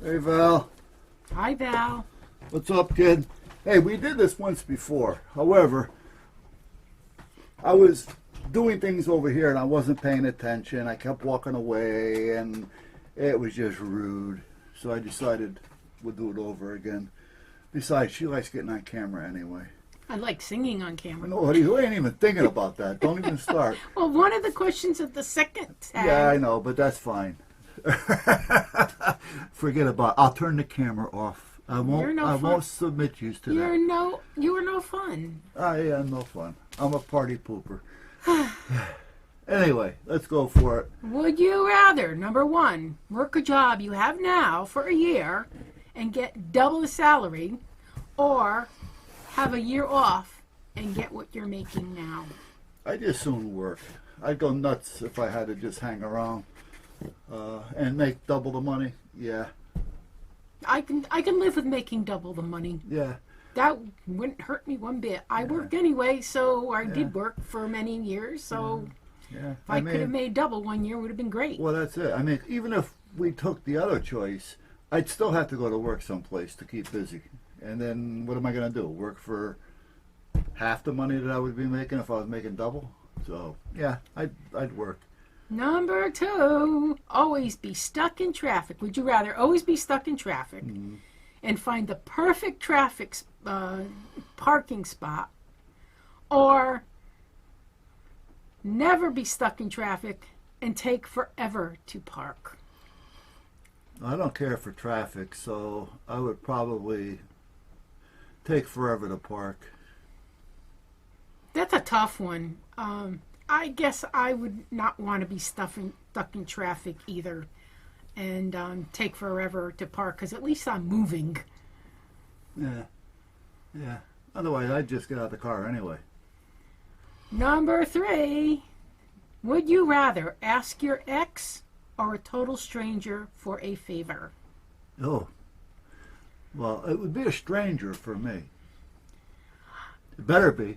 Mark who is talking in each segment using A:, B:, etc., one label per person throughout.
A: Hey, Val.
B: Hi, Val.
A: What's up, kid? Hey, we did this once before. However, I was doing things over here and I wasn't paying attention. I kept walking away and it was just rude. So I decided we'll do it over again. Besides, she likes getting on camera anyway.
B: I like singing on camera.
A: No, you ain't even thinking about that. Don't even start.
B: Well, one of the questions of the second tag.
A: Yeah, I know, but that's fine. Forget about it. I'll turn the camera off. I won't submit you to that.
B: You were no fun.
A: Yeah, no fun. I'm a party pooper. Anyway, let's go for it.
B: Would you rather, number one, work a job you have now for a year and get double the salary, or have a year off and get what you're making now?
A: I'd just soon work. I'd go nuts if I had to just hang around and make double the money. Yeah.
B: I can live with making double the money.
A: Yeah.
B: That wouldn't hurt me one bit. I worked anyway, so I did work for many years. So if I could have made double 1 year, it would have been great.
A: Well, that's it. I mean, even if we took the other choice, I'd still have to go to work someplace to keep busy. And then what am I going to do? Work for half the money that I would be making if I was making double? So, yeah, I'd work.
B: Number two, always be stuck in traffic. Would you rather always be stuck in traffic and find the perfect parking spot, or never be stuck in traffic and take forever to park?
A: I don't care for traffic, so I would probably take forever to park.
B: That's a tough one. I guess I would not want to be stuck in traffic either, and take forever to park, because at least I'm moving.
A: Yeah. Otherwise, I'd just get out of the car anyway.
B: Number three, would you rather ask your ex or a total stranger for a favor?
A: Oh, well, it would be a stranger for me. It better be.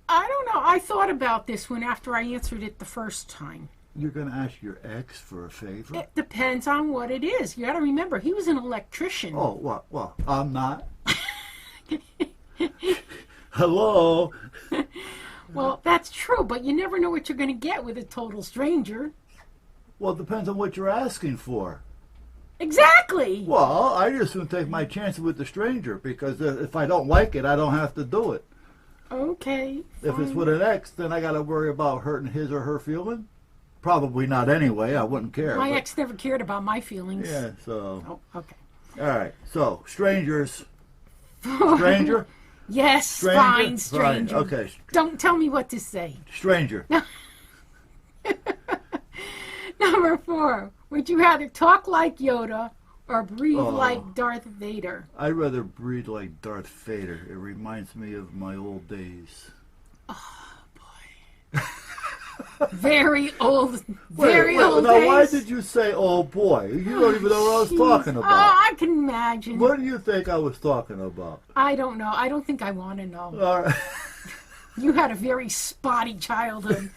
B: I don't know. I thought about this one after I answered it the first time.
A: You're going to ask your ex for a favor?
B: It depends on what it is. You got to remember, he was an electrician.
A: Oh, well, I'm not. Hello?
B: Well, that's true, but you never know what you're going to get with a total stranger.
A: Well, it depends on what you're asking for.
B: Exactly.
A: Well, I just soon take my chances with the stranger, because if I don't like it, I don't have to do it.
B: Okay. Fine.
A: If it's with an ex, then I got to worry about hurting his or her feeling. Probably not anyway. I wouldn't care.
B: My ex never cared about my feelings.
A: Yeah, so.
B: Oh, okay.
A: All right. So, strangers. Stranger?
B: Yes,
A: Stranger?
B: fine, stranger.
A: Fine. Okay.
B: Don't tell me what to say.
A: Stranger.
B: Number four, would you rather talk like Yoda or breathe like Darth Vader?
A: I'd rather breathe like Darth Vader. It reminds me of my old days.
B: Oh, boy. Very old, very old
A: now,
B: days.
A: why did you say, oh boy? You don't even know what I was talking about.
B: Oh, I can imagine.
A: What do you think I was talking about?
B: I don't know. I don't think I want to know.
A: All right.
B: You had a very spotty childhood.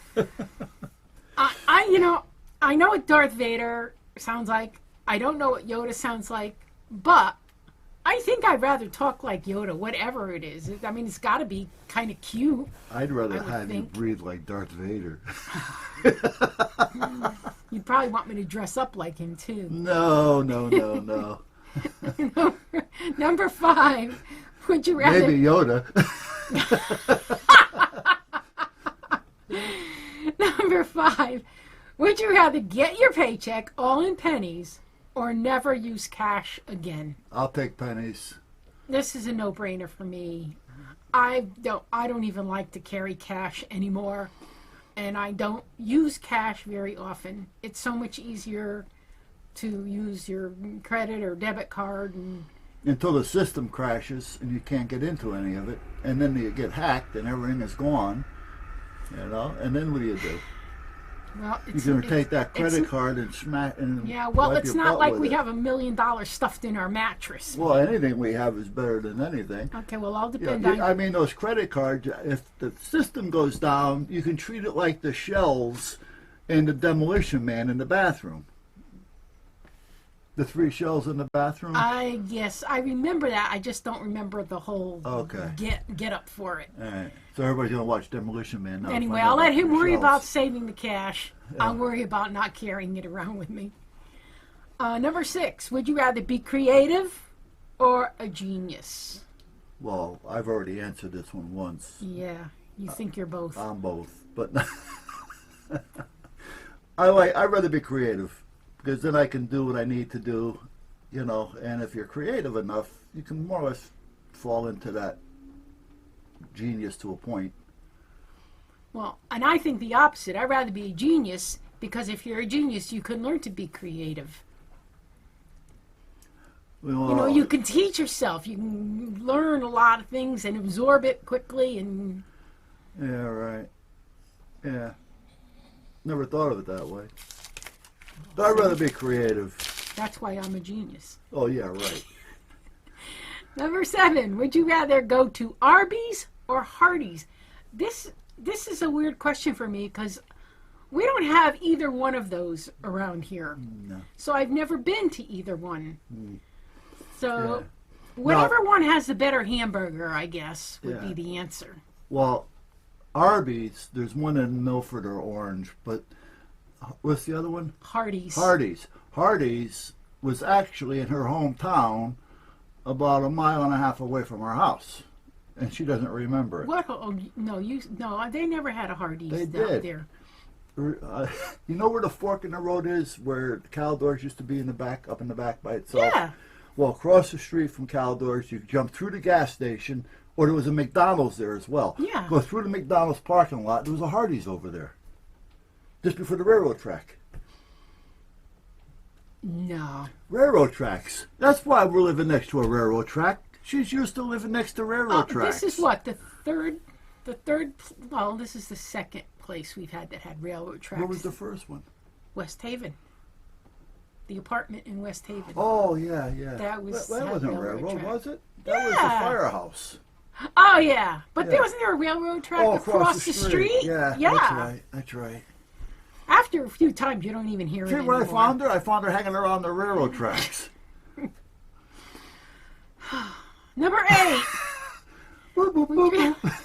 B: I know what Darth Vader sounds like. I don't know what Yoda sounds like, but I think I'd rather talk like Yoda, whatever it is. I mean, it's got to be kind of cute.
A: I'd rather have you breathe like Darth Vader.
B: You'd probably want me to dress up like him, too.
A: No.
B: Number five, would you rather...
A: Maybe Yoda.
B: Number five, would you rather get your paycheck all in pennies or never use cash again?
A: I'll take pennies.
B: This is a no-brainer for me. I don't even like to carry cash anymore, and I don't use cash very often. It's so much easier to use your credit or debit card
A: until the system crashes and you can't get into any of it, and then you get hacked and everything is gone, and then what do you do?
B: Well,
A: you're going to take that credit card and smack and
B: it's not like we have $1 million stuffed in our mattress.
A: Well, anything we have is better than anything.
B: Okay, well, I'll depend on...
A: I mean, those credit cards, if the system goes down, you can treat it like the shelves in the Demolition Man in the bathroom. The 3 shells in the bathroom?
B: Yes, I remember that. I just don't remember the whole
A: Okay.
B: get up for it.
A: All right. So everybody's going to watch Demolition Man now. to
B: Anyway,
A: find out
B: I'll let
A: about
B: him
A: the
B: worry
A: shells.
B: about saving the cash.
A: Yeah.
B: I'll worry about not carrying it around with me. Number 6, would you rather be creative or a genius?
A: Well, I've already answered this one once.
B: Yeah, you think you're both.
A: I'm both. But I'd rather be creative because then I can do what I need to do, you know, and if you're creative enough, you can more or less fall into that genius to a point.
B: Well, and I think the opposite. I'd rather be a genius because if you're a genius, you can learn to be creative.
A: Well,
B: You know, you can teach yourself. You can learn a lot of things and absorb it quickly. And
A: yeah, right. Yeah. Never thought of it that way. But I'd rather be creative.
B: that's why I'm a genius.
A: Oh, yeah, right.
B: Number 7, would you rather go to Arby's or Hardee's? This is a weird question for me because we don't have either one of those around here.
A: No.
B: So I've never been to either one. So
A: Yeah.
B: whatever one has the better hamburger, I guess, would
A: Yeah.
B: be the answer.
A: Well, Arby's, there's one in Milford or Orange, but what's the other one?
B: Hardee's.
A: Hardee's. Hardee's was actually in her hometown about a mile and a half away from her house, and she doesn't remember it.
B: What? Oh, no, they never had a Hardee's
A: They
B: down
A: did.
B: there.
A: You know where the fork in the road is, where Caldor's used to be in the back, up in the back by itself?
B: Yeah.
A: Well, across the street from Caldor's, you jump through the gas station, or there was a McDonald's there as well.
B: Yeah.
A: Go through the McDonald's parking lot, there was a Hardee's over there, just before the railroad track.
B: No.
A: Railroad tracks. That's why we're living next to a railroad track. She's used to living next to railroad tracks.
B: This is what, the third, well, this is the second place we've had that had railroad tracks.
A: What was the first one?
B: West Haven. The apartment in West Haven.
A: Oh, yeah, yeah.
B: That was-
A: That
B: had
A: wasn't
B: railroad
A: railroad,
B: track.
A: was it? That was the
B: Yeah.
A: firehouse.
B: Oh, yeah. But
A: Yeah.
B: there wasn't there a railroad track
A: Oh,
B: across the street?
A: Yeah,
B: Yeah.
A: that's right. That's right.
B: After a few times, you don't even hear it
A: See where I
B: anymore.
A: found her? I found her hanging around the railroad tracks.
B: Number 8.
A: Boop, boop, boop, boop.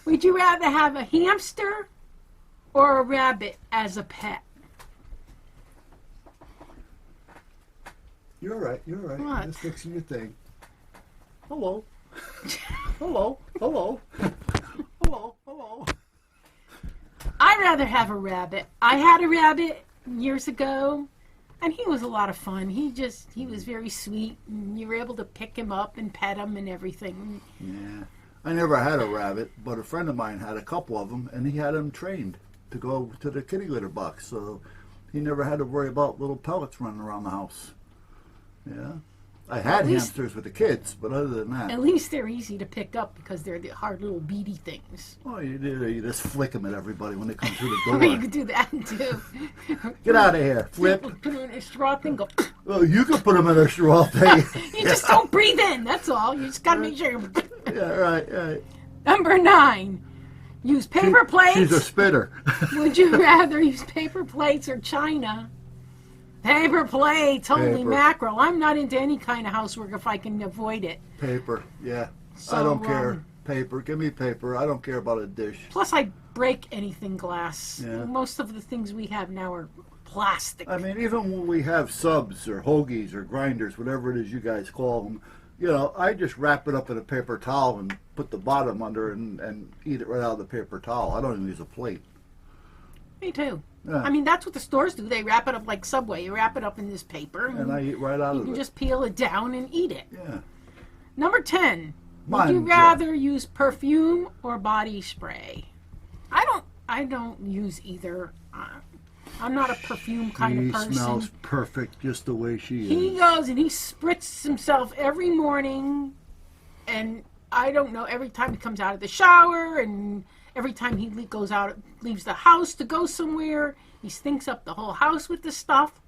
B: Would you rather have a hamster or a rabbit as a pet?
A: You're right. You're right.
B: What?
A: Just fixing your thing. Hello. Hello. Hello. Hello. Hello.
B: I'd rather have a rabbit. I had a rabbit years ago, and he was a lot of fun. He was very sweet, and you were able to pick him up and pet him and everything.
A: Yeah. I never had a rabbit, but a friend of mine had a couple of them, and he had them trained to go to the kitty litter box, so he never had to worry about little pellets running around the house. Yeah. I had
B: At least-
A: hamsters with the kids, but other than that,
B: At least they're easy to pick up because they're the hard little beady things.
A: oh, you just flick them at everybody when they come through the
B: I mean, you
A: door.
B: could do that too.
A: Get out of here, flip.
B: Put them in a straw thing, go.
A: Well, you could put them in a straw thing.
B: You just don't breathe in, that's all. You just gotta make sure you're...
A: Yeah, right.
B: Number 9. Use paper plates.
A: She's a spitter.
B: Would you rather use paper plates or china? Paper plates, holy
A: Paper.
B: mackerel. I'm not into any kind of housework if I can avoid it.
A: Paper, yeah.
B: So,
A: I don't care. Paper, give me paper. I don't care about a dish.
B: Plus, I break anything glass.
A: Yeah.
B: Most of the things we have now are plastic.
A: I mean, even when we have subs or hoagies or grinders, whatever it is you guys call them, you know, I just wrap it up in a paper towel and put the bottom under and eat it right out of the paper towel. I don't even use a plate.
B: Me too.
A: Yeah.
B: I mean, that's what the stores do. They wrap it up like Subway. You wrap it up in this paper.
A: And I eat right out
B: you
A: of
B: can
A: it.
B: just peel it down and eat it.
A: Yeah.
B: Number 10. Would
A: Mine,
B: you
A: Joe.
B: rather use perfume or body spray? I don't use either. I'm not a perfume kind
A: She
B: of person.
A: smells perfect just the way she is.
B: He goes and he spritzes himself every morning, and I don't know, every time he comes out of the shower and every time he leaves the house to go somewhere, he stinks up the whole house with the stuff.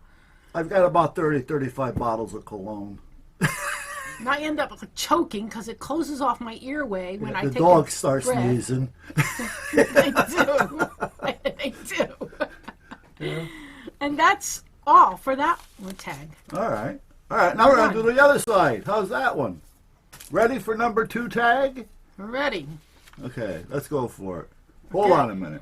A: I've got about 30, 35 bottles of cologne.
B: And I end up choking because it closes off my earway when I
A: The
B: take
A: dog
B: a
A: starts
B: breath.
A: sneezing.
B: They do. They do. And that's all for that one tag.
A: All right. All right, now we're going to do the other side. How's that one? Ready for number 2 tag?
B: Ready.
A: Okay, let's go for it. Hold
B: Okay.
A: on a minute.